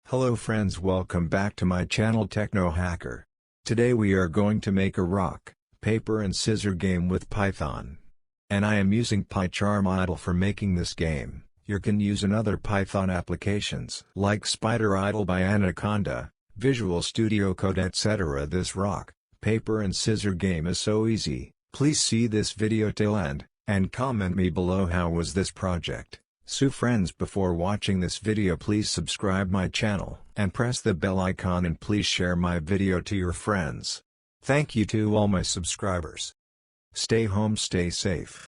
Hello friends, welcome back to my channel Techno Hacker. Today we are going to make a rock, paper and scissor game with Python. And I am using PyCharm Idle for making this game. You can use another Python applications like Spider Idle by Anaconda, Visual Studio Code etc. This rock, paper and scissor game is so easy. Please see this video till end, and comment me below how was this project. So friends, before watching this video please subscribe my channel and press the bell icon and please share my video to your friends. Thank you to all my subscribers. Stay home, stay safe.